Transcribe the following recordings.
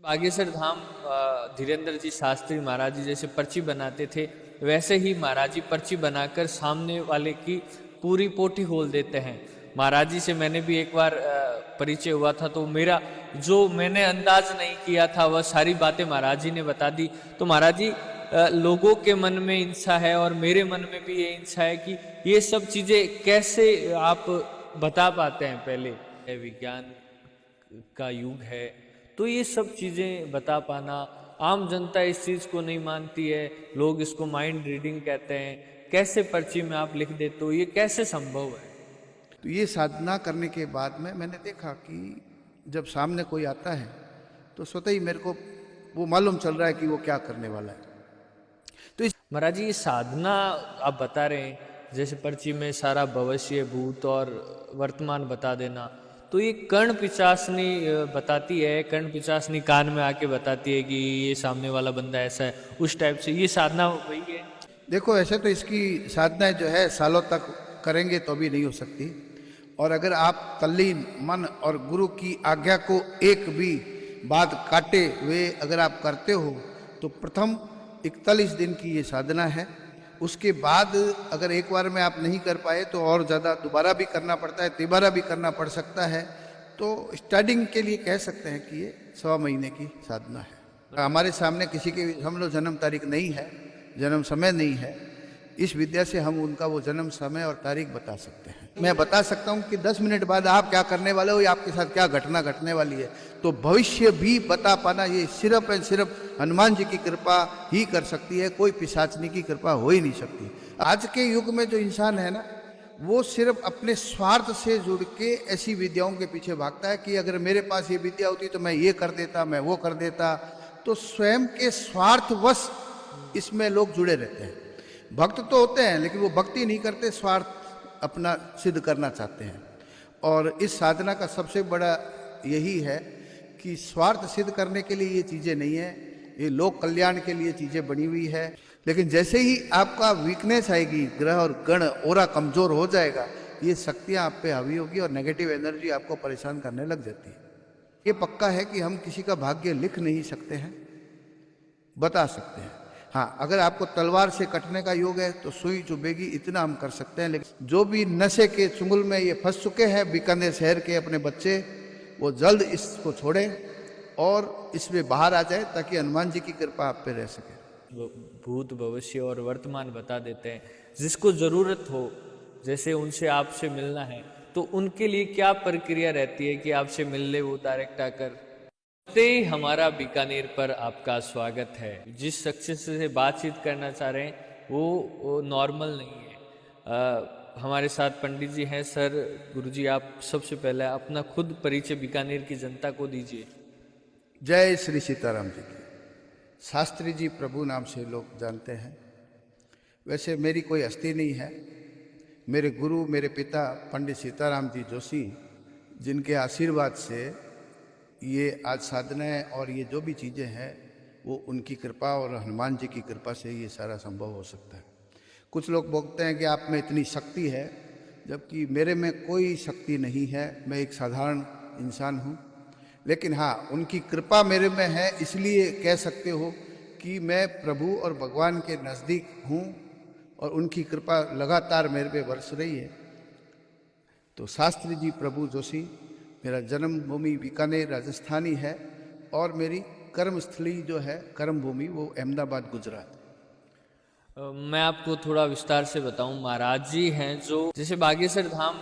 बागेश्वर धाम धीरेन्द्र जी शास्त्री महाराज जी जैसे पर्ची बनाते थे, वैसे ही महाराज जी पर्ची बनाकर सामने वाले की पूरी पोटी खोल देते हैं। महाराज जी से मैंने भी एक बार परिचय हुआ था, तो मेरा जो मैंने अंदाज नहीं किया था वह सारी बातें महाराज जी ने बता दी। तो महाराज जी लोगों के मन में इच्छा है और मेरे मन में भी ये इच्छा है कि ये सब चीज़ें कैसे आप बता पाते हैं। पहले विज्ञान का युग है, तो ये सब चीज़ें बता पाना, आम जनता इस चीज़ को नहीं मानती है, लोग इसको माइंड रीडिंग कहते हैं, कैसे पर्ची में आप लिख देते हो, ये कैसे संभव है? तो ये साधना करने के बाद में मैंने देखा कि जब सामने कोई आता है तो स्वतः ही मेरे को वो मालूम चल रहा है कि वो क्या करने वाला है। तो इस महाराज जी, ये साधना आप बता रहे हैं, जैसे पर्ची में सारा भविष्य, भूत और वर्तमान बता देना, तो ये कर्ण पिचासनी बताती है, कर्ण पिचासनी कान में आके बताती है कि ये सामने वाला बंदा ऐसा है, उस टाइप से ये साधना वही है? देखो, ऐसे तो इसकी साधना जो है सालों तक करेंगे तो भी नहीं हो सकती, और अगर आप तल्लीन मन और गुरु की आज्ञा को एक भी बात काटे हुए अगर आप करते हो तो प्रथम 41 दिन की ये साधना है। उसके बाद अगर एक बार में आप नहीं कर पाए तो और ज़्यादा दोबारा भी करना पड़ता है, तिबारा भी करना पड़ सकता है। तो स्टार्टिंग के लिए कह सकते हैं कि ये 1.25 महीने की साधना है। हमारे सामने किसी की हम लोग जन्म तारीख नहीं है, जन्म समय नहीं है, इस विद्या से हम उनका वो जन्म समय और तारीख बता सकते हैं। मैं बता सकता हूँ कि 10 मिनट बाद आप क्या करने वाले हो या आपके साथ क्या घटना घटने वाली है। तो भविष्य भी बता पाना ये सिर्फ एंड सिर्फ हनुमान जी की कृपा ही कर सकती है, कोई पिशाचनी की कृपा हो ही नहीं सकती। आज के युग में जो इंसान है ना, वो सिर्फ अपने स्वार्थ से जुड़ के ऐसी विद्याओं के पीछे भागता है कि अगर मेरे पास ये विद्या होती तो मैं ये कर देता, मैं वो कर देता। तो स्वयं के स्वार्थवश इसमें लोग जुड़े रहते हैं। भक्त तो होते हैं लेकिन वो भक्ति नहीं करते, स्वार्थ अपना सिद्ध करना चाहते हैं। और इस साधना का सबसे बड़ा यही है कि स्वार्थ सिद्ध करने के लिए ये चीज़ें नहीं है, ये लोक कल्याण के लिए चीज़ें बनी हुई है। लेकिन जैसे ही आपका वीकनेस आएगी, ग्रह और गण ओरा कमज़ोर हो जाएगा, ये शक्तियाँ आप पे हावी होगी और नेगेटिव एनर्जी आपको परेशान करने लग जाती है। ये पक्का है कि हम किसी का भाग्य लिख नहीं सकते हैं, बता सकते हैं। हाँ, अगर आपको तलवार से कटने का योग है तो सुई चुभेगी, इतना हम कर सकते हैं। लेकिन जो भी नशे के चुंगल में ये फंस चुके हैं, बीकानेर शहर के अपने बच्चे, वो जल्द इसको छोड़ें और इसमें बाहर आ जाए ताकि हनुमान जी की कृपा आप पे रह सके। भूत, भविष्य और वर्तमान बता देते हैं। जिसको ज़रूरत हो, जैसे उनसे आपसे मिलना है, तो उनके लिए क्या प्रक्रिया रहती है कि आपसे मिल ले वो डायरेक्ट आकर? हमारा बीकानेर पर आपका स्वागत है। जिस शख्स से बातचीत करना चाह रहे हैं वो नॉर्मल नहीं है। हमारे साथ पंडित जी हैं। सर, गुरुजी, आप सबसे पहले अपना खुद परिचय बीकानेर की जनता को दीजिए। जय श्री सीताराम जी की। शास्त्री जी प्रभु नाम से लोग जानते हैं। वैसे मेरी कोई हस्ती नहीं है। मेरे गुरु, मेरे पिता पंडित सीताराम जी जोशी, जिनके आशीर्वाद से ये आज साधनाएँ और ये जो भी चीज़ें हैं वो उनकी कृपा और हनुमान जी की कृपा से ये सारा संभव हो सकता है। कुछ लोग बोलते हैं कि आप में इतनी शक्ति है, जबकि मेरे में कोई शक्ति नहीं है। मैं एक साधारण इंसान हूँ, लेकिन हाँ, उनकी कृपा मेरे में है, इसलिए कह सकते हो कि मैं प्रभु और भगवान के नज़दीक हूँ और उनकी कृपा लगातार मेरे पे बरस रही है। तो शास्त्री जी प्रभु जोशी, मेरा जन्मभूमि बीकानेर राजस्थानी है और मेरी कर्मस्थली जो है, कर्म भूमि, वो अहमदाबाद गुजरात। मैं आपको थोड़ा विस्तार से बताऊं। महाराज जी हैं जो जैसे बागेश्वर धाम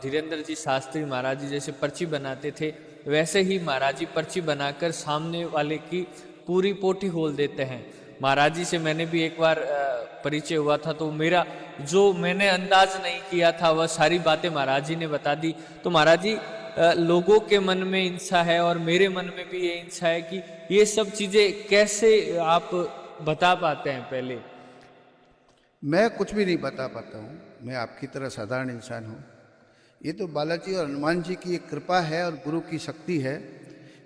धीरेन्द्र जी शास्त्री महाराज जी जैसे पर्ची बनाते थे, वैसे ही महाराज जी पर्ची बनाकर सामने वाले की पूरी पोटी खोल देते हैं। महाराज जी से मैंने भी एक बार परिचय हुआ था, तो मेरा जो मैंने अंदाज नहीं किया था वह सारी बातें महाराज जी ने बता दी। तो महाराज जी लोगों के मन में इच्छा है और मेरे मन में भी ये इच्छा है कि ये सब चीज़ें कैसे आप बता पाते हैं। पहले मैं कुछ भी नहीं बता पाता हूँ, मैं आपकी तरह साधारण इंसान हूँ। ये तो बालाजी और हनुमान जी की एक कृपा है और गुरु की शक्ति है,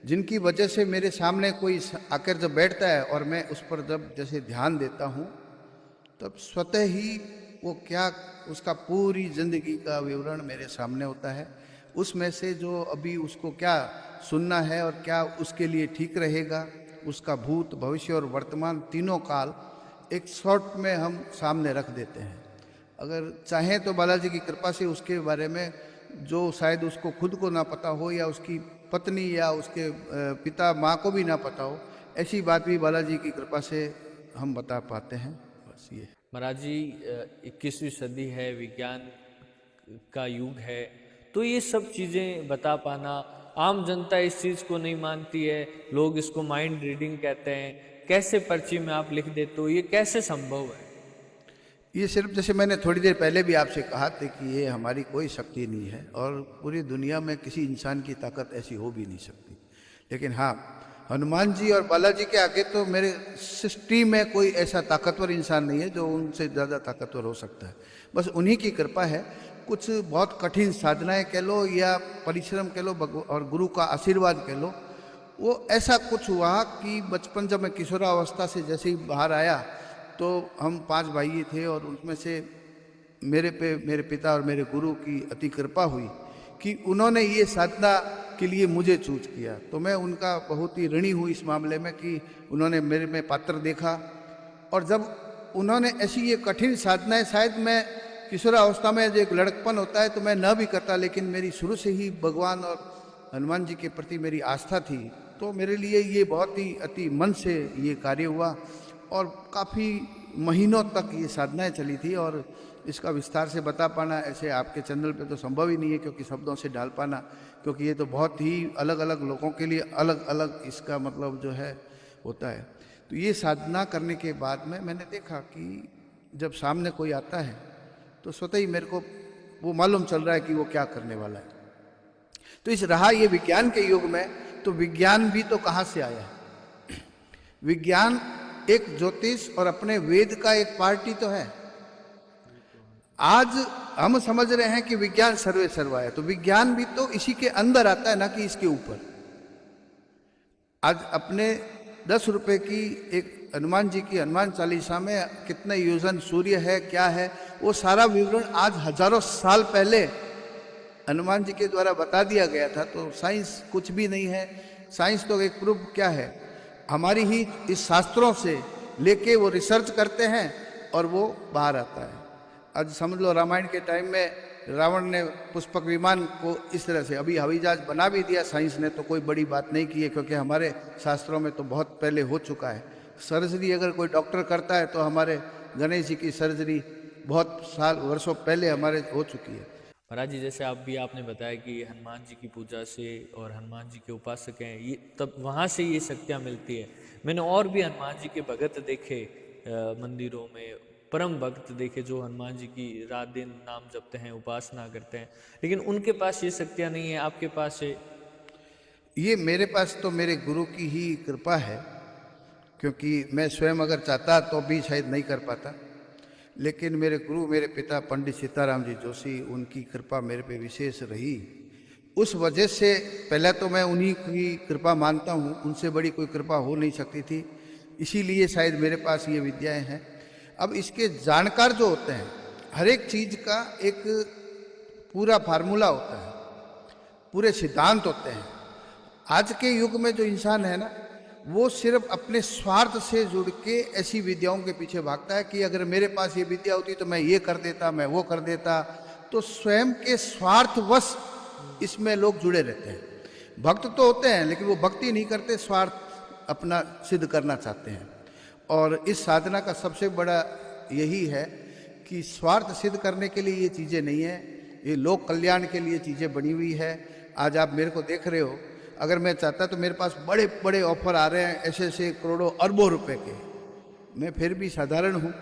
जिनकी वजह से मेरे सामने कोई आकर जब बैठता है और मैं उस पर जब जैसे ध्यान देता हूँ, तब स्वतः ही वो क्या उसका पूरी जिंदगी का विवरण मेरे सामने होता है। उसमें से जो अभी उसको क्या सुनना है और क्या उसके लिए ठीक रहेगा, उसका भूत भविष्य और वर्तमान तीनों काल एक शॉर्ट में हम सामने रख देते हैं। अगर चाहें तो बालाजी की कृपा से उसके बारे में जो शायद उसको खुद को ना पता हो या उसकी पत्नी या उसके पिता माँ को भी ना पता हो, ऐसी बात भी बालाजी की कृपा से हम बता पाते हैं। बस ये महाराज जी 21वीं सदी है, विज्ञान का युग है, तो ये सब चीज़ें बता पाना, आम जनता इस चीज़ को नहीं मानती है, लोग इसको माइंड रीडिंग कहते हैं, कैसे पर्ची में आप लिख देते हो, ये कैसे संभव है? ये सिर्फ जैसे मैंने थोड़ी देर पहले भी आपसे कहा था कि ये हमारी कोई शक्ति नहीं है और पूरी दुनिया में किसी इंसान की ताकत ऐसी हो भी नहीं सकती। लेकिन हाँ, हनुमान जी और बालाजी के आगे तो मेरे सृष्टि में कोई ऐसा ताकतवर इंसान नहीं है जो उनसे ज़्यादा ताकतवर हो सकता है। बस उन्हीं की कृपा है। कुछ बहुत कठिन साधनाएं कह लो या परिश्रम कह लो और गुरु का आशीर्वाद कह लो, वो ऐसा कुछ हुआ कि बचपन जब मैं किशोरावस्था से जैसे ही बाहर आया तो हम 5 भाई थे और उसमें से मेरे पिता और मेरे गुरु की अति कृपा हुई कि उन्होंने ये साधना के लिए मुझे चूज किया। तो मैं उनका बहुत ही ऋणी हूँ इस मामले में कि उन्होंने मेरे में पात्र देखा। और जब उन्होंने ऐसी ये कठिन साधनाएं, शायद मैं किशोरावस्था में जो एक लड़कपन होता है तो मैं न भी करता, लेकिन मेरी शुरू से ही भगवान और हनुमान जी के प्रति मेरी आस्था थी, तो मेरे लिए ये बहुत ही अति मन से ये कार्य हुआ और काफ़ी महीनों तक ये साधनाएं चली थी। और इसका विस्तार से बता पाना ऐसे आपके चैनल पे तो संभव ही नहीं है, क्योंकि शब्दों से डाल पाना, क्योंकि ये तो बहुत ही अलग अलग लोगों के लिए अलग अलग इसका मतलब जो है होता है। तो ये साधना करने के बाद में मैंने देखा कि जब सामने कोई आता है तो स्वतः ही मेरे को वो मालूम चल रहा है कि वो क्या करने वाला है। तो इस रहा ये विज्ञान के युग में, तो विज्ञान भी तो कहाँ से आया है? विज्ञान एक ज्योतिष और अपने वेद का एक पार्टी तो है। आज हम समझ रहे हैं कि विज्ञान सर्वे सर्वा है, तो विज्ञान भी तो इसी के अंदर आता है, ना कि इसके ऊपर। आज अपने 10 रुपए की एक हनुमान जी की हनुमान चालीसा में कितने योजन सूर्य है, क्या है, वो सारा विवरण आज हजारों साल पहले हनुमान जी के द्वारा बता दिया गया था। तो साइंस कुछ भी नहीं है। साइंस तो एक प्रूफ क्या है, हमारी ही इस शास्त्रों से लेके वो रिसर्च करते हैं और वो बाहर आता है। आज समझ लो रामायण के टाइम में रावण ने पुष्पक विमान को इस तरह से, अभी हवाई जहाज बना भी दिया साइंस ने, तो कोई बड़ी बात नहीं की है, क्योंकि हमारे शास्त्रों में तो बहुत पहले हो चुका है। सर्जरी अगर कोई डॉक्टर करता है तो हमारे गणेश जी की सर्जरी बहुत वर्षों पहले हमारे हो चुकी है। महाराज जी, जैसे आपने बताया कि हनुमान जी की पूजा से और हनुमान जी के उपासक हैं, ये तब वहाँ से ये शक्तियाँ मिलती है। मैंने और भी हनुमान जी के भगत देखे मंदिरों में, परम भक्त देखे जो हनुमान जी की रात दिन नाम जपते हैं, उपासना करते हैं, लेकिन उनके पास ये शक्तियाँ नहीं है, आपके पास है। ये मेरे पास तो मेरे गुरु की ही कृपा है, क्योंकि मैं स्वयं अगर चाहता तो भी शायद नहीं कर पाता। लेकिन मेरे गुरु, मेरे पिता पंडित सीताराम जी जोशी, उनकी कृपा मेरे पे विशेष रही। उस वजह से पहले तो मैं उन्हीं की कृपा मानता हूँ, उनसे बड़ी कोई कृपा हो नहीं सकती थी, इसीलिए शायद मेरे पास ये विद्याएं हैं। अब इसके जानकार जो होते हैं, हर एक चीज़ का एक पूरा फार्मूला होता है, पूरे सिद्धांत होते हैं। आज के युग में जो इंसान है ना, वो सिर्फ अपने स्वार्थ से जुड़ के ऐसी विद्याओं के पीछे भागता है कि अगर मेरे पास ये विद्या होती तो मैं ये कर देता, मैं वो कर देता। तो स्वयं के स्वार्थवश इसमें लोग जुड़े रहते हैं। भक्त तो होते हैं लेकिन वो भक्ति नहीं करते, स्वार्थ अपना सिद्ध करना चाहते हैं। और इस साधना का सबसे बड़ा यही है कि स्वार्थ सिद्ध करने के लिए ये चीज़ें नहीं है, ये लोक कल्याण के लिए चीज़ें बनी हुई है। आज आप मेरे को देख रहे हो, अगर मैं चाहता तो मेरे पास बड़े बड़े ऑफर आ रहे हैं, ऐसे ऐसे करोड़ों अरबों रुपए के, मैं फिर भी साधारण हूँ।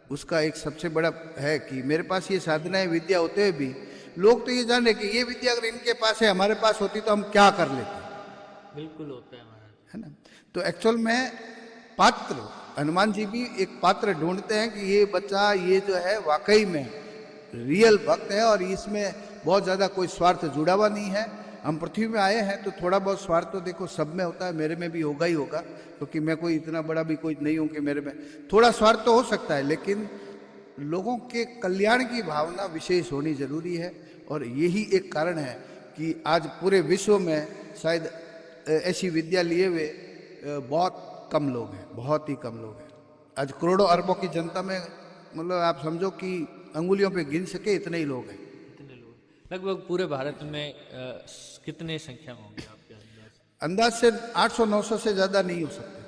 उसका एक सबसे बड़ा है कि मेरे पास ये साधनाएं विद्या होते हुए भी लोग तो ये जान रहे कि ये विद्या अगर इनके पास है, हमारे पास होती तो हम क्या कर लेते। बिल्कुल होता है महाराज, है ना। तो एक्चुअल में पात्र, हनुमान जी भी एक पात्र ढूंढते हैं कि ये बच्चा ये जो है वाकई में रियल भक्त है और इसमें बहुत ज़्यादा कोई स्वार्थ जुड़ा हुआ नहीं है। हम पृथ्वी में आए हैं तो थोड़ा बहुत स्वार्थ तो देखो सब में होता है, मेरे में भी होगा ही होगा, क्योंकि मैं कोई इतना बड़ा भी कोई नहीं हूँ कि मेरे में थोड़ा स्वार्थ तो हो सकता है, लेकिन लोगों के कल्याण की भावना विशेष होनी जरूरी है। और यही एक कारण है कि आज पूरे विश्व में शायद ऐसी विद्या लिए हुए बहुत कम लोग हैं, बहुत ही कम लोग हैं। आज करोड़ों अरबों की जनता में मतलब आप समझो कि अंगुलियों पे गिन सके इतने ही लोग हैं। कितने लोग लगभग पूरे भारत में कितने संख्या में होंगे आपके अंदाज से 800-900 से ज़्यादा नहीं हो सकते।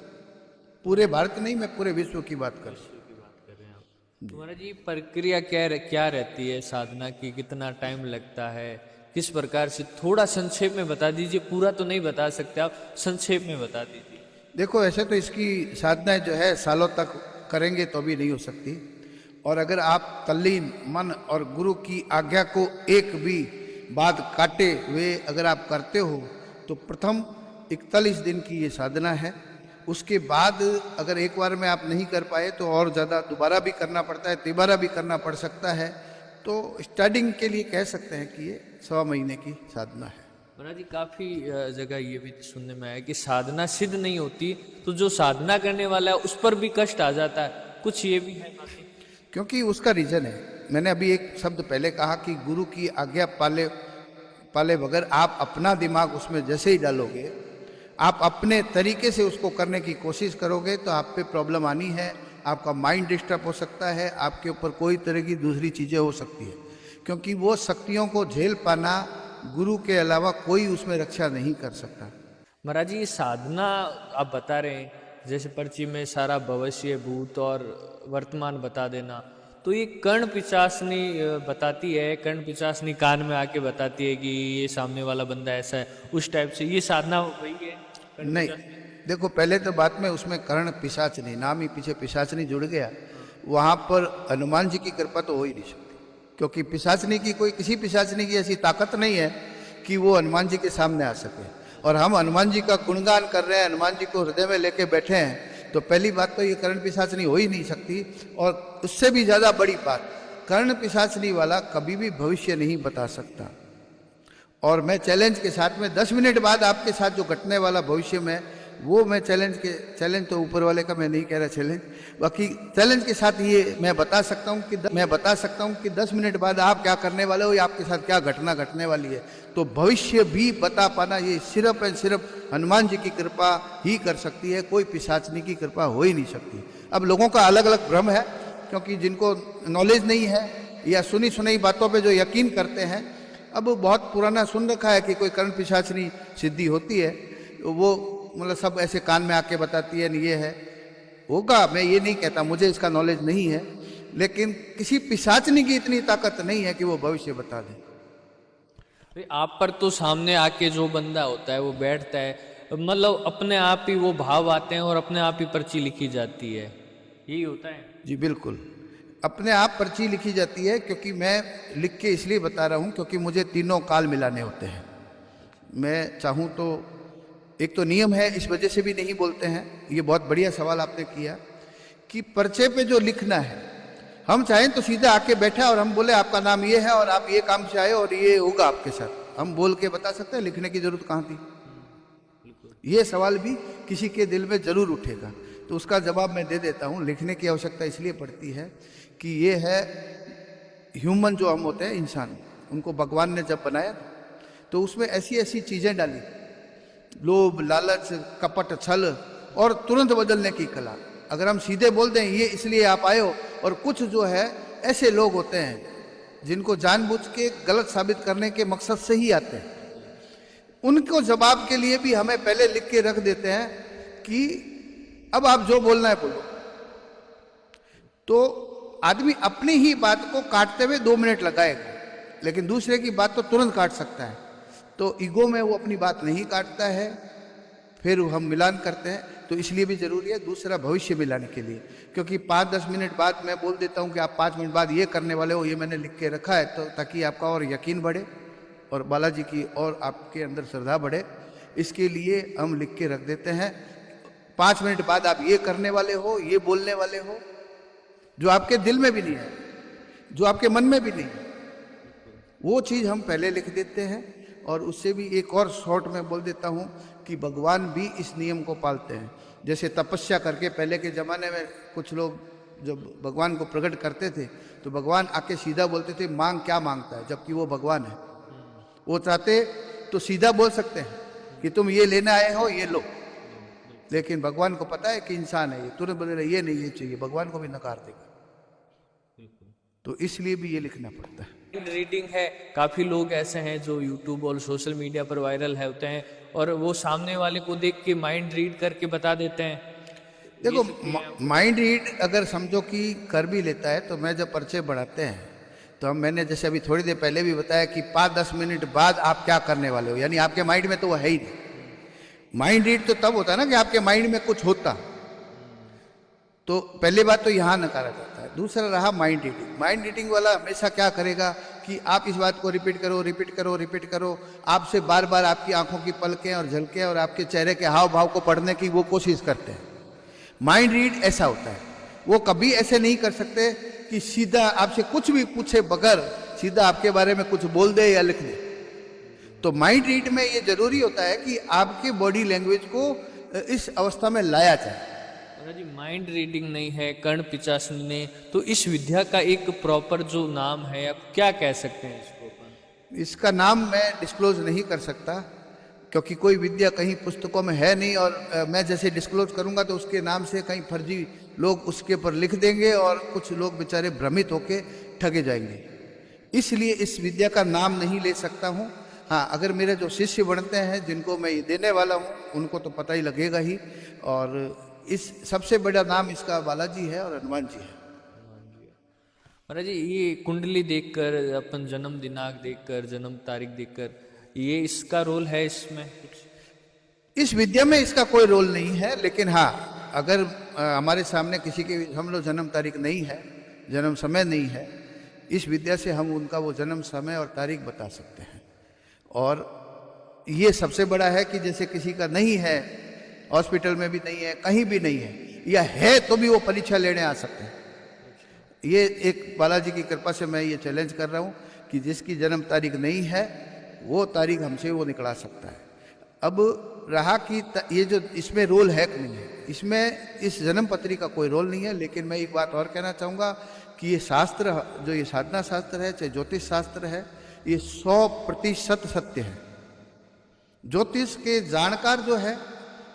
पूरे भारत नहीं, मैं पूरे विश्व की बात कर रहा हूँ। की बात कर रहे हैं आप? तो महाराज जी प्रक्रिया क्या रहती है साधना की, कितना टाइम लगता है, किस प्रकार से, थोड़ा संक्षेप में बता दीजिए। पूरा तो नहीं बता सकते आप, संक्षेप में बता दीजिए। देखो ऐसे तो इसकी साधनाएं जो है सालों तक करेंगे तो भी नहीं हो सकती, और अगर आप तल्लीन मन और गुरु की आज्ञा को एक भी बात काटे हुए अगर आप करते हो तो प्रथम 41 दिन की ये साधना है। उसके बाद अगर एक बार में आप नहीं कर पाए तो और ज़्यादा दोबारा भी करना पड़ता है, तिबारा भी करना पड़ सकता है। तो स्टार्टिंग के लिए कह सकते हैं कि ये 1.25 महीने की साधना है। महाराज जी काफ़ी जगह ये भी सुनने में आया कि साधना सिद्ध नहीं होती तो जो साधना करने वाला है उस पर भी कष्ट आ जाता है, कुछ ये भी है? क्योंकि उसका रीज़न है, मैंने अभी एक शब्द पहले कहा कि गुरु की आज्ञा पाले बगैर आप अपना दिमाग उसमें जैसे ही डालोगे, आप अपने तरीके से उसको करने की कोशिश करोगे तो आप पे प्रॉब्लम आनी है, आपका माइंड डिस्टर्ब हो सकता है, आपके ऊपर कोई तरह की दूसरी चीज़ें हो सकती है। क्योंकि वो शक्तियों को झेल पाना गुरु के अलावा कोई उसमें रक्षा नहीं कर सकता। महाराज जी ये साधना आप बता रहे हैं, जैसे पर्ची में सारा भविष्य, भूत और वर्तमान बता देना, तो ये कर्ण पिशाचनी बताती है, कर्ण पिशाचनी कान में आके बताती है कि ये सामने वाला बंदा ऐसा है, उस टाइप से ये साधना वही है? नहीं, देखो पहले तो बात में उसमें कर्ण पिशाचनी, नाम ही पीछे पिशाचनी जुड़ गया, वहाँ पर हनुमान जी की कृपा तो हो ही नहीं सकती, क्योंकि पिशाचनी की किसी पिशाचनी की ऐसी ताकत नहीं है कि वो हनुमान जी के सामने आ सके। और हम हनुमान जी का गुणगान कर रहे हैं, हनुमान जी को हृदय में लेके बैठे हैं, तो पहली बात तो ये कर्ण पिशाचनी हो ही नहीं सकती। और उससे भी ज़्यादा बड़ी बात, कर्ण पिशाचनी वाला कभी भी भविष्य नहीं बता सकता। और मैं चैलेंज के साथ में 10 मिनट बाद आपके साथ जो घटने वाला भविष्य में, वो मैं चैलेंज तो ऊपर वाले का मैं नहीं कह रहा चैलेंज, बाकी चैलेंज के साथ ये मैं बता सकता हूँ कि 10 मिनट बाद आप क्या करने वाले हो या आपके साथ क्या घटना घटने वाली है। तो भविष्य भी बता पाना ये सिर्फ एंड सिर्फ हनुमान जी की कृपा ही कर सकती है, कोई पिशाचनी की कृपा हो ही नहीं सकती। अब लोगों का अलग अलग भ्रम है, क्योंकि जिनको नॉलेज नहीं है या सुनी सुनाई बातों पे जो यकीन करते हैं, अब बहुत पुराना सुन रखा है कि कोई कर्ण पिशाचनी सिद्धि होती है, तो वो मतलब सब ऐसे कान में आके बताती है, ये है होगा, मैं ये नहीं कहता, मुझे इसका नॉलेज नहीं है, लेकिन किसी पिशाचनी की इतनी ताकत नहीं है कि वो भविष्य बता दे। आप पर तो सामने आके जो बंदा होता है वो बैठता है, मतलब अपने आप ही वो भाव आते हैं और अपने आप ही पर्ची लिखी जाती है, यही होता है? जी बिल्कुल, अपने आप पर्ची लिखी जाती है, क्योंकि मैं लिख के इसलिए बता रहा हूँ क्योंकि मुझे तीनों काल मिलाने होते हैं। मैं चाहूँ तो, एक तो नियम है, इस वजह से भी नहीं बोलते हैं, ये बहुत बढ़िया सवाल आपने किया कि पर्चे पे जो लिखना है, हम चाहें तो सीधा आके बैठा और हम बोले आपका नाम ये है और आप ये काम से आए और ये होगा आपके साथ, हम बोल के बता सकते हैं, लिखने की जरूरत कहाँ थी? ये सवाल भी किसी के दिल में जरूर उठेगा, तो उसका जवाब मैं दे देता हूँ। लिखने की आवश्यकता इसलिए पड़ती है कि ये है ह्यूमन जो हम होते हैं, इंसान, उनको भगवान ने जब बनाया तो उसमें ऐसी ऐसी चीज़ें डाली, लोभ, लालच, कपट, छल और तुरंत बदलने की कला। अगर हम सीधे बोल दें ये इसलिए आप आए हो, और कुछ जो है ऐसे लोग होते हैं जिनको जानबूझ के गलत साबित करने के मकसद से ही आते हैं, उनको जवाब के लिए भी हमें पहले लिख के रख देते हैं कि अब आप जो बोलना है बोलो। तो आदमी अपनी ही बात को काटते हुए 2 मिनट लगाएगा, लेकिन दूसरे की बात तो तुरंत काट सकता है। तो ईगो में वो अपनी बात नहीं काटता है, फिर हम मिलान करते हैं। तो इसलिए भी जरूरी है दूसरा भविष्य मिलाने के लिए, क्योंकि 5-10 मिनट बाद मैं बोल देता हूं कि आप 5 मिनट बाद ये करने वाले हो, ये मैंने लिख के रखा है, तो ताकि आपका और यकीन बढ़े और बालाजी की और आपके अंदर श्रद्धा बढ़े, इसके लिए हम लिख के रख देते हैं। 5 मिनट बाद आप ये करने वाले हो, ये बोलने वाले हो, जो आपके दिल में भी नहीं है, जो आपके मन में भी नहीं है, वो चीज़ हम पहले लिख देते हैं। और उससे भी एक और शॉर्ट में बोल देता हूँ कि भगवान भी इस नियम को पालते हैं। जैसे तपस्या करके पहले के ज़माने में कुछ लोग जब भगवान को प्रकट करते थे तो भगवान आके सीधा बोलते थे मांग क्या मांगता है, जबकि वो भगवान है। वो चाहते तो सीधा बोल सकते हैं कि तुम ये लेने आए हो ये लो, लेकिन भगवान को पता है कि इंसान है, ये तुरंत बोले ये नहीं ये चाहिए, भगवान को भी नकार देगा। तो इसलिए भी ये लिखना पड़ता है। रीडिंग है, काफ़ी लोग ऐसे हैं जो यूट्यूब और सोशल मीडिया पर वायरल है होते हैं और वो सामने वाले को देख के माइंड रीड करके बता देते हैं। देखो माइंड रीड अगर समझो कि कर भी लेता है, तो मैं जब परिचय बढ़ाते हैं तो हम, मैंने जैसे अभी थोड़ी देर पहले भी बताया कि 5-10 मिनट बाद आप क्या करने वाले हो, यानी आपके माइंड में तो वो है ही नहीं। माइंड रीड तो तब होता है ना कि आपके माइंड में कुछ होता, तो पहली बात तो यहाँ नकारा जाता है। दूसरा रहा माइंड रीडिंग। माइंड रीडिंग वाला हमेशा क्या करेगा कि आप इस बात को रिपीट करो रिपीट करो रिपीट करो, आपसे बार बार आपकी आंखों की पलकें और झलकें और आपके चेहरे के हाव भाव को पढ़ने की वो कोशिश करते हैं। माइंड रीड ऐसा होता है, वो कभी ऐसे नहीं कर सकते कि सीधा आपसे कुछ भी पूछे बगैर सीधा आपके बारे में कुछ बोल दे या लिख दे। तो माइंड रीड में ये जरूरी होता है कि आपके बॉडी लैंग्वेज को इस अवस्था में लाया जाए। जी माइंड रीडिंग नहीं है, कर्ण पिचासनी ने, तो इस विद्या का एक प्रॉपर जो नाम है आप क्या कह सकते हैं इसको? इसका नाम मैं डिस्क्लोज नहीं कर सकता, क्योंकि कोई विद्या कहीं पुस्तकों में है नहीं, और मैं जैसे डिस्क्लोज करूंगा तो उसके नाम से कहीं फर्जी लोग उसके ऊपर लिख देंगे और कुछ लोग बेचारे भ्रमित होके ठगे जाएंगे। इसलिए इस विद्या का नाम नहीं ले सकता हूँ। हाँ, अगर मेरे जो शिष्य बनते हैं जिनको मैं ये देने वाला हूँ उनको तो पता ही लगेगा ही। और इस सबसे बड़ा नाम इसका बालाजी है और हनुमान जी है। महाराज जी ये कुंडली देखकर, अपन जन्म दिनांक देखकर, जन्म तारीख देखकर, ये इसका रोल है इसमें कुछ? इस विद्या में इसका कोई रोल नहीं है, लेकिन हाँ अगर हमारे सामने किसी की हम लोग जन्म तारीख नहीं है, जन्म समय नहीं है, इस विद्या से हम उनका वो जन्म समय और तारीख बता सकते हैं। और ये सबसे बड़ा है कि जैसे किसी का नहीं है, हॉस्पिटल में भी नहीं है, कहीं भी नहीं है, या है तो भी वो परीक्षा लेने आ सकते हैं। ये एक बालाजी की कृपा से मैं ये चैलेंज कर रहा हूँ कि जिसकी जन्म तारीख नहीं है वो तारीख हमसे वो निकला सकता है। अब रहा कि ये जो इसमें रोल है कि नहीं है, इसमें इस जन्म पत्री का कोई रोल नहीं है। लेकिन मैं एक बात और कहना चाहूँगा कि ये शास्त्र, जो ये साधना शास्त्र है, चाहे ज्योतिष शास्त्र है, ये 100% सत्य है। ज्योतिष के जानकार जो है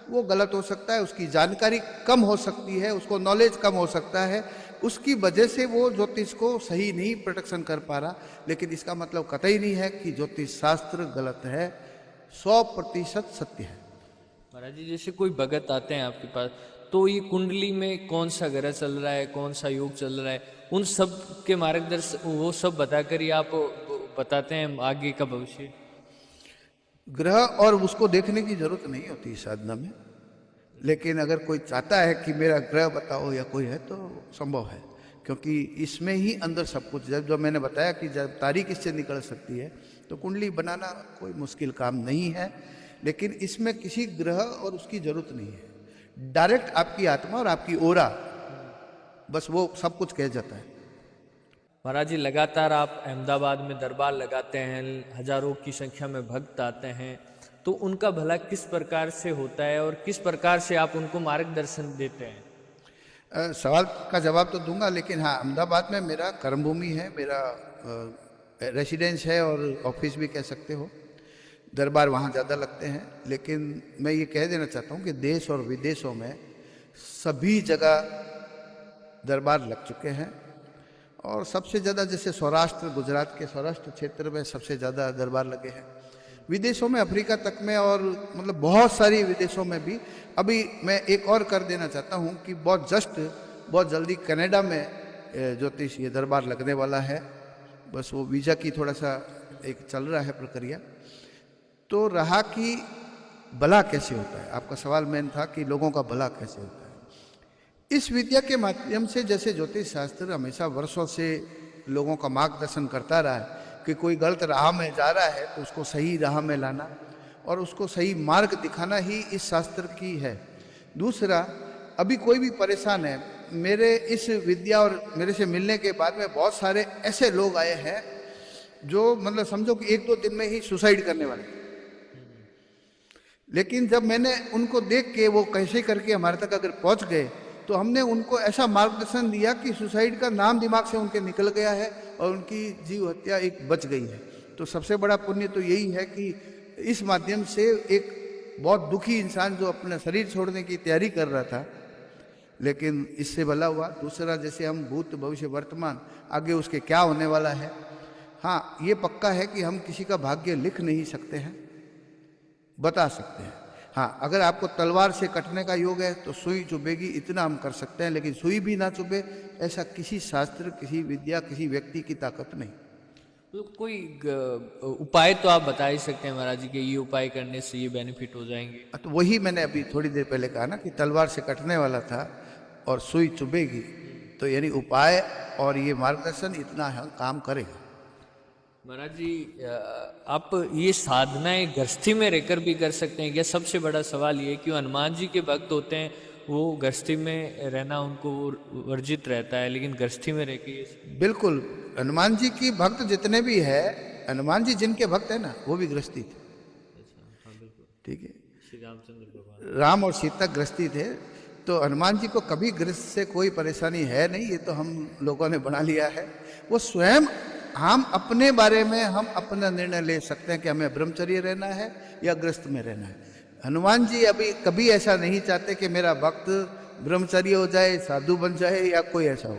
वो गलत हो सकता है, उसकी जानकारी कम हो सकती है, उसको नॉलेज कम हो सकता है, उसकी वजह से वो ज्योतिष को सही नहीं प्रोटेक्शन कर पा रहा। लेकिन इसका मतलब कतई नहीं है कि ज्योतिष शास्त्र गलत है, 100% सत्य है। महाराज जी जैसे कोई भगत आते हैं आपके पास, तो ये कुंडली में कौन सा ग्रह चल रहा है, कौन सा योग चल रहा है, उन सब के मार्गदर्शन वो सब बताकर ही आप बताते हैं आगे का भविष्य? ग्रह और उसको देखने की जरूरत नहीं होती साधना में, लेकिन अगर कोई चाहता है कि मेरा ग्रह बताओ या कोई है तो संभव है, क्योंकि इसमें ही अंदर सब कुछ। जब जो मैंने बताया कि जब तारीख इससे निकल सकती है तो कुंडली बनाना कोई मुश्किल काम नहीं है। लेकिन इसमें किसी ग्रह और उसकी जरूरत नहीं है, डायरेक्ट आपकी आत्मा और आपकी ओरा, बस वो सब कुछ कह जाता है। महाराज जी लगातार आप अहमदाबाद में दरबार लगाते हैं, हजारों की संख्या में भक्त आते हैं, तो उनका भला किस प्रकार से होता है और किस प्रकार से आप उनको मार्गदर्शन देते हैं? सवाल का जवाब तो दूंगा, लेकिन हाँ अहमदाबाद में मेरा कर्मभूमि है, मेरा रेसिडेंस है और ऑफिस भी कह सकते हो। दरबार वहाँ ज़्यादा लगते हैं, लेकिन मैं ये कह देना चाहता हूँ कि देश और विदेशों में सभी जगह दरबार लग चुके हैं। और सबसे ज़्यादा जैसे सौराष्ट्र, गुजरात के सौराष्ट्र क्षेत्र में सबसे ज़्यादा दरबार लगे हैं। विदेशों में, अफ्रीका तक में, और मतलब बहुत सारी विदेशों में भी। अभी मैं एक और कर देना चाहता हूँ कि बहुत जल्दी कनाडा में ज्योतिष ये दरबार लगने वाला है। बस वो वीज़ा की थोड़ा सा एक चल रहा है प्रक्रिया। तो रहा कि भला कैसे होता है, आपका सवाल मेन था कि लोगों का भला कैसे होता है। इस विद्या के माध्यम से, जैसे ज्योतिष शास्त्र हमेशा वर्षों से लोगों का मार्गदर्शन करता रहा है कि कोई गलत राह में जा रहा है तो उसको सही राह में लाना और उसको सही मार्ग दिखाना ही इस शास्त्र की है। दूसरा, अभी कोई भी परेशान है, मेरे इस विद्या और मेरे से मिलने के बाद में बहुत सारे ऐसे लोग आए हैं जो मतलब समझो कि 1-2 दिन में ही सुसाइड करने वाले। लेकिन जब मैंने उनको देख के वो कैसे करके हमारे तक अगर पहुंच गए तो हमने उनको ऐसा मार्गदर्शन दिया कि सुसाइड का नाम दिमाग से उनके निकल गया है और उनकी जीव हत्या एक बच गई है। तो सबसे बड़ा पुण्य तो यही है कि इस माध्यम से एक बहुत दुखी इंसान जो अपना शरीर छोड़ने की तैयारी कर रहा था, लेकिन इससे भला हुआ। दूसरा, जैसे हम भूत भविष्य वर्तमान आगे उसके क्या होने वाला है, हाँ ये पक्का है कि हम किसी का भाग्य लिख नहीं सकते हैं, बता सकते हैं। हाँ, अगर आपको तलवार से कटने का योग है तो सुई चुभेगी, इतना हम कर सकते हैं, लेकिन सुई भी ना चुभे ऐसा किसी शास्त्र, किसी विद्या, किसी व्यक्ति की ताकत नहीं। तो कोई उपाय तो आप बता ही सकते हैं महाराज जी कि ये उपाय करने से ये बेनिफिट हो जाएंगे। तो वही मैंने अभी थोड़ी देर पहले कहा ना कि तलवार से कटने वाला था और सुई चुभेगी, तो यानी उपाय और ये मार्गदर्शन इतना हम काम करेगा। महाराज जी, आप ये साधनाएं गृहस्थी में रहकर भी कर सकते हैं क्या? सबसे बड़ा सवाल ये कि हनुमान जी के भक्त होते हैं, वो गृहस्थी में रहना उनको वर्जित रहता है, लेकिन गृहस्थी में रह के बिल्कुल, हनुमान जी की भक्त जितने भी है, हनुमान जी जिनके भक्त है ना, वो भी गृहस्थी थे। ठीक है, श्री रामचंद्र भगवान, राम और सीता गृहस्थी थे, तो हनुमान जी को कभी गृहस्थ से कोई परेशानी है नहीं। ये तो हम लोगों ने बना लिया है। वो स्वयं, हम अपने बारे में हम अपना निर्णय ले सकते हैं कि हमें ब्रह्मचर्य रहना है या गृहस्थ में रहना है। हनुमान जी अभी कभी ऐसा नहीं चाहते कि मेरा भक्त ब्रह्मचर्य हो जाए, साधु बन जाए या कोई ऐसा हो।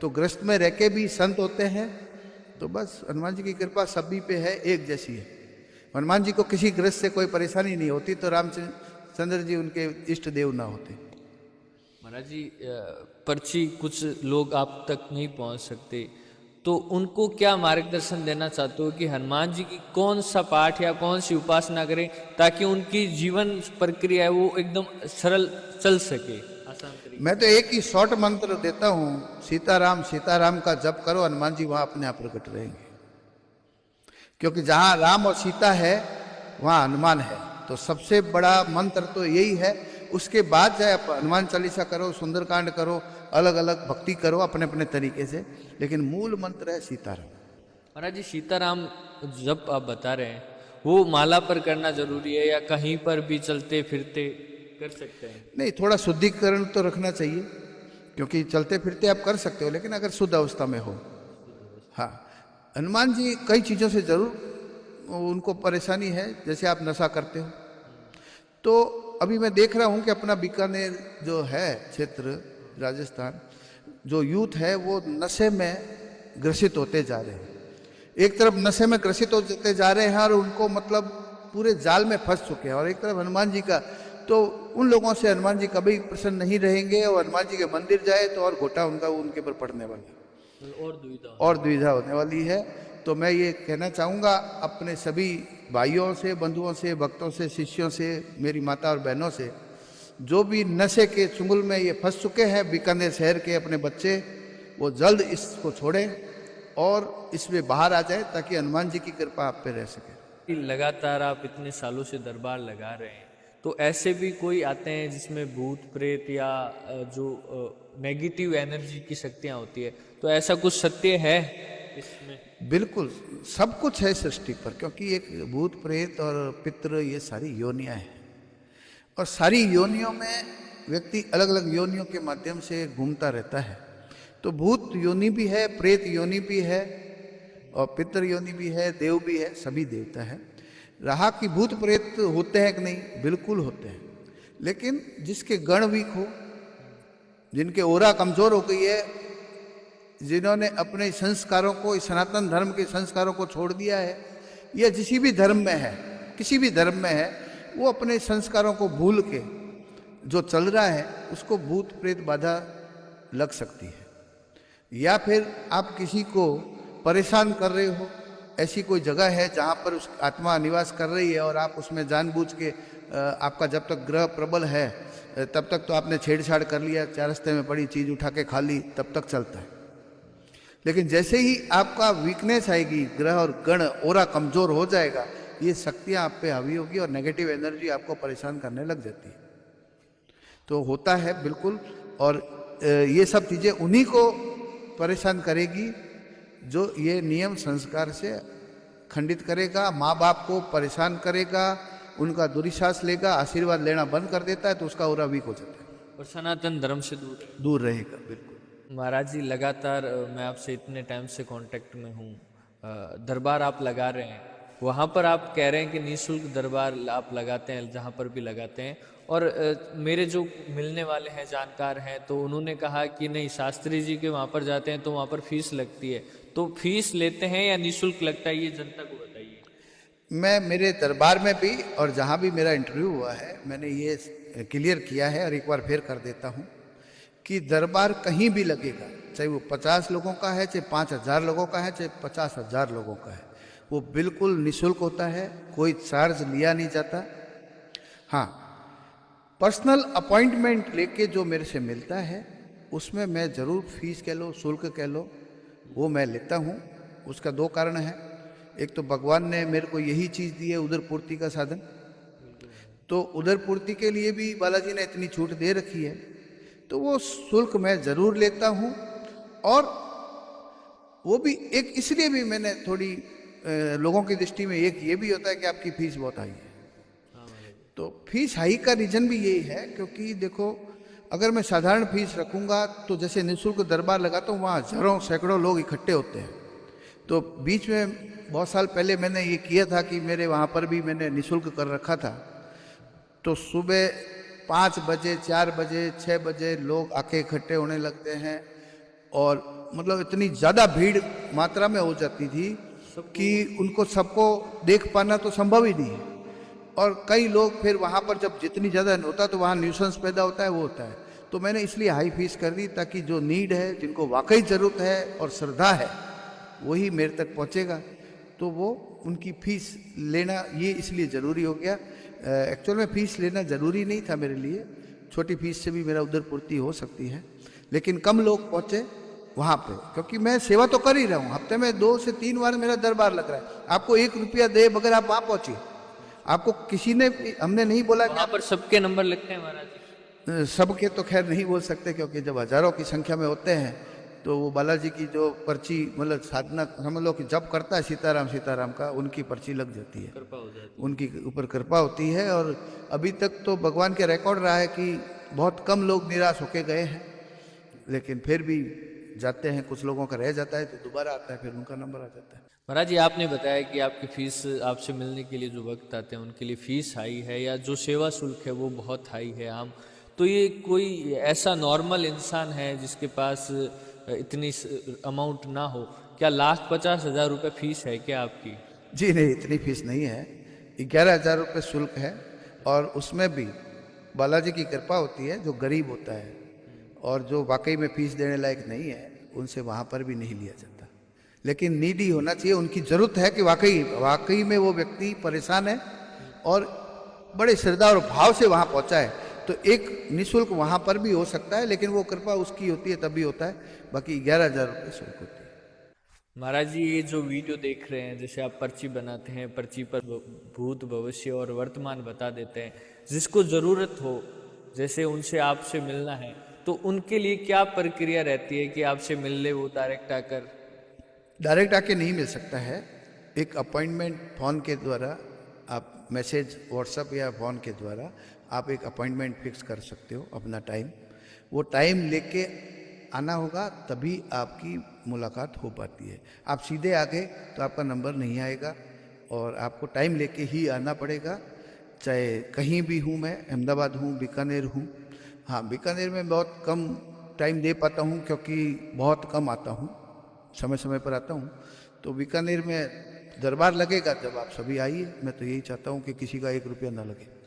तो गृहस्थ में रह के भी संत होते हैं। तो बस हनुमान जी की कृपा सभी पे है, एक जैसी है। हनुमान जी को किसी गृहस्थ से कोई परेशानी नहीं होती, तो रामचंद्र जी उनके इष्ट देव ना होते। महाराज जी, पर्ची कुछ लोग आप तक नहीं पहुंच सकते, तो उनको क्या मार्गदर्शन देना चाहते हो कि हनुमान जी की कौन सा पाठ या कौन सी उपासना करें ताकि उनकी जीवन प्रक्रिया है वो एकदम सरल चल सके, आसान तरीके? मैं तो एक ही शॉर्ट मंत्र देता हूँ, सीताराम सीताराम का जप करो, हनुमान जी वहां अपने आप प्रकट रहेंगे। क्योंकि जहां राम और सीता है वहां हनुमान है। तो सबसे बड़ा मंत्र तो यही है। उसके बाद चाहे आप हनुमान चालीसा करो, सुंदरकांड करो, अलग अलग भक्ति करो अपने अपने तरीके से, लेकिन मूल मंत्र है सीताराम। महाराज जी, सीताराम जब आप बता रहे हैं वो माला पर करना जरूरी है या कहीं पर भी चलते फिरते कर सकते हैं? नहीं, थोड़ा शुद्धिकरण तो रखना चाहिए, क्योंकि चलते फिरते आप कर सकते हो, लेकिन अगर शुद्ध अवस्था में हो। हाँ, हनुमान जी कई चीज़ों से जरूर उनको परेशानी है, जैसे आप नशा करते हो। तो अभी मैं देख रहा हूँ कि अपना बीकानेर जो है क्षेत्र, राजस्थान, जो यूथ है वो नशे में ग्रसित होते जा रहे हैं। एक तरफ नशे में ग्रसित होते जा रहे हैं और उनको मतलब पूरे जाल में फंस चुके हैं, और एक तरफ हनुमान जी का, तो उन लोगों से हनुमान जी कभी प्रसन्न नहीं रहेंगे, और हनुमान जी के मंदिर जाए तो और घोटा उनका उनके ऊपर पड़ने वाला है, और द्विधा होने वाली है। तो मैं ये कहना चाहूँगा अपने सभी भाइयों से, बंधुओं से, भक्तों से, शिष्यों से, मेरी माता और बहनों से, जो भी नशे के चुंगल में ये फंस चुके हैं, बीकानेर शहर के अपने बच्चे, वो जल्द इसको छोड़ें और इसमें बाहर आ जाए, ताकि हनुमान जी की कृपा आप पे रह सके। लगातार आप इतने सालों से दरबार लगा रहे हैं, तो ऐसे भी कोई आते हैं जिसमें भूत प्रेत या जो नेगेटिव एनर्जी की शक्तियाँ होती है, तो ऐसा कुछ सत्य है इसमें? बिल्कुल, सब कुछ है सृष्टि पर, क्योंकि एक भूत प्रेत और पितृ ये सारी योनियाँ हैं, और सारी योनियों में व्यक्ति अलग अलग योनियों के माध्यम से घूमता रहता है। तो भूत योनि भी है, प्रेत योनि भी है, और पितृ योनि भी है, देव भी है, सभी देवता है। रहा कि भूत प्रेत होते हैं कि नहीं, बिल्कुल होते हैं, लेकिन जिसके गण वीक हो, जिनके ओरा कमजोर हो गई है, जिन्होंने अपने संस्कारों को, इस सनातन धर्म के संस्कारों को छोड़ दिया है, या जिसी भी धर्म में है, किसी भी धर्म में है, वो अपने संस्कारों को भूल के जो चल रहा है उसको भूत प्रेत बाधा लग सकती है। या फिर आप किसी को परेशान कर रहे हो, ऐसी कोई जगह है जहाँ पर उस आत्मा निवास कर रही है, और आप उसमें जानबूझ के आपका जब तक ग्रह प्रबल है तब तक तो आपने छेड़छाड़ कर लिया, चार रास्ते में पड़ी चीज़ उठा के खा ली, तब तक चलता है। लेकिन जैसे ही आपका वीकनेस आएगी, ग्रह और गण ओरा कमजोर हो जाएगा, ये शक्तियाँ आप पे हावी होगी और नेगेटिव एनर्जी आपको परेशान करने लग जाती है। तो होता है बिल्कुल, और ये सब चीज़ें उन्हीं को परेशान करेगी जो ये नियम संस्कार से खंडित करेगा, माँ बाप को परेशान करेगा, उनका दुरीश्वास लेगा, आशीर्वाद लेना बंद कर देता है, तो उसका ओरा वीक हो जाता है। और सनातन धर्म से दूर रहेगा बिल्कुल। महाराज जी लगातार मैं आपसे इतने टाइम से कांटेक्ट में हूँ, दरबार आप लगा रहे हैं, वहाँ पर आप कह रहे हैं कि निःशुल्क दरबार आप लगाते हैं, जहाँ पर भी लगाते हैं, और मेरे जो मिलने वाले हैं जानकार हैं तो उन्होंने कहा कि नहीं शास्त्री जी के वहाँ पर जाते हैं तो वहाँ पर फीस लगती है, तो फीस लेते हैं या निःशुल्क लगता है, ये जनता को बताइए। मैं मेरे दरबार में भी और जहाँ भी मेरा इंटरव्यू हुआ है मैंने ये क्लियर किया है और एक बार फिर कर देता हूँ कि दरबार कहीं भी लगेगा, चाहे वो 50 लोगों का है, चाहे 5,000 लोगों का है, चाहे 50,000 लोगों का है, वो बिल्कुल निःशुल्क होता है, कोई चार्ज लिया नहीं जाता। हाँ, पर्सनल अपॉइंटमेंट लेके जो मेरे से मिलता है उसमें मैं ज़रूर फीस कह लो, शुल्क कह लो, वो मैं लेता हूँ। उसका दो कारण है, एक तो भगवान ने मेरे को यही चीज़ दी है उदर पूर्ति का साधन, तो उदर पूर्ति के लिए भी बालाजी ने इतनी छूट दे रखी है, तो वो शुल्क मैं ज़रूर लेता हूँ। और वो भी एक इसलिए भी मैंने थोड़ी लोगों की दृष्टि में एक ये भी होता है कि आपकी फीस बहुत हाई है, तो फीस हाई का रीज़न भी यही है क्योंकि देखो अगर मैं साधारण फीस रखूँगा तो जैसे निःशुल्क दरबार लगाता हूँ वहाँ हज़ारों सैकड़ों लोग इकट्ठे होते हैं, तो बीच में बहुत साल पहले मैंने ये किया था कि मेरे वहाँ पर भी मैंने निःशुल्क कर रखा था, तो सुबह 5 बजे 4 बजे 6 बजे लोग आके इकट्ठे होने लगते हैं और मतलब इतनी ज़्यादा भीड़ मात्रा में हो जाती थी कि उनको सबको देख पाना तो संभव ही नहीं है। और कई लोग फिर वहाँ पर जब जितनी ज़्यादा होता तो वहाँ न्यूसेंस पैदा होता है, वो होता है, तो मैंने इसलिए हाई फीस कर दी ताकि जो नीड है, जिनको वाकई ज़रूरत है और श्रद्धा है वही मेरे तक पहुँचेगा, तो वो उनकी फीस लेना ये इसलिए ज़रूरी हो गया। एक्चुअल में फ़ीस लेना ज़रूरी नहीं था मेरे लिए, छोटी फीस से भी मेरा उधर पूर्ति हो सकती है, लेकिन कम लोग पहुँचे वहाँ पे क्योंकि मैं सेवा तो कर ही रहा हूँ, हफ्ते में 2 से 3 बार मेरा दरबार लग रहा है। आपको 1 रुपया दे बगैर आप वहाँ पहुँचिए, आपको किसी ने हमने नहीं बोला वहाँ पर सबके नंबर लगते हैं महाराज जी। सबके तो खैर नहीं बोल सकते क्योंकि जब हजारों की संख्या में होते हैं तो वो बालाजी की जो पर्ची मतलब साधना समझ लो कि जब करता है सीताराम सीताराम का, उनकी पर्ची लग जाती है, कृपा हो जाती है, उनकी ऊपर कृपा होती है। और अभी तक तो भगवान के रिकॉर्ड रहा है कि बहुत कम लोग निराश होके गए हैं, लेकिन फिर भी जाते हैं, कुछ लोगों का रह जाता है तो दोबारा आता है, फिर उनका नंबर आ जाता है। महाराज जी आपने बताया कि आपकी फीस, आपसे मिलने के लिए जो वक्त आते हैं उनके लिए फीस हाई है या जो सेवा शुल्क है वो बहुत हाई है आम, तो ये कोई ऐसा नॉर्मल इंसान है जिसके पास इतनी अमाउंट ना हो, क्या 1,50,000 रुपये फीस है क्या आपकी? जी नहीं, इतनी फीस नहीं है, 11,000 रुपये शुल्क है और उसमें भी बालाजी की कृपा होती है। जो गरीब होता है और जो वाकई में फीस देने लायक नहीं है उनसे वहाँ पर भी नहीं लिया जाता, लेकिन नीडी होना चाहिए, उनकी ज़रूरत है कि वाकई में वो व्यक्ति परेशान है और बड़े श्रद्धा और भाव से वहाँ पहुँचा है, तो एक निःशुल्क वहाँ पर भी हो सकता है, लेकिन वो कृपा उसकी होती है तभी होता है, बाकी 11,000 रुपये शुल्क होती है। महाराज जी ये जो वीडियो देख रहे हैं, जैसे आप पर्ची बनाते हैं, पर्ची पर भूत भविष्य और वर्तमान बता देते हैं, जिसको ज़रूरत हो जैसे उनसे आपसे मिलना है तो उनके लिए क्या प्रक्रिया रहती है कि आपसे मिल ले वो डायरेक्ट आकर? डायरेक्ट आके नहीं मिल सकता है, एक अपॉइंटमेंट फ़ोन के द्वारा आप मैसेज व्हाट्सएप या फ़ोन के द्वारा आप एक अपॉइंटमेंट फिक्स कर सकते हो अपना टाइम, वो टाइम लेके आना होगा तभी आपकी मुलाकात हो पाती है। आप सीधे आ गए तो आपका नंबर नहीं आएगा और आपको टाइम लेके ही आना पड़ेगा, चाहे कहीं भी हूँ, मैं अहमदाबाद हूँ, बीकानेर हूँ। हाँ, बीकानेर में बहुत कम टाइम दे पाता हूँ क्योंकि बहुत कम आता हूँ, समय समय पर आता हूँ, तो बीकानेर में दरबार लगेगा जब आप सभी आइए, मैं तो यही चाहता हूँ कि किसी का 1 रुपया ना लगे।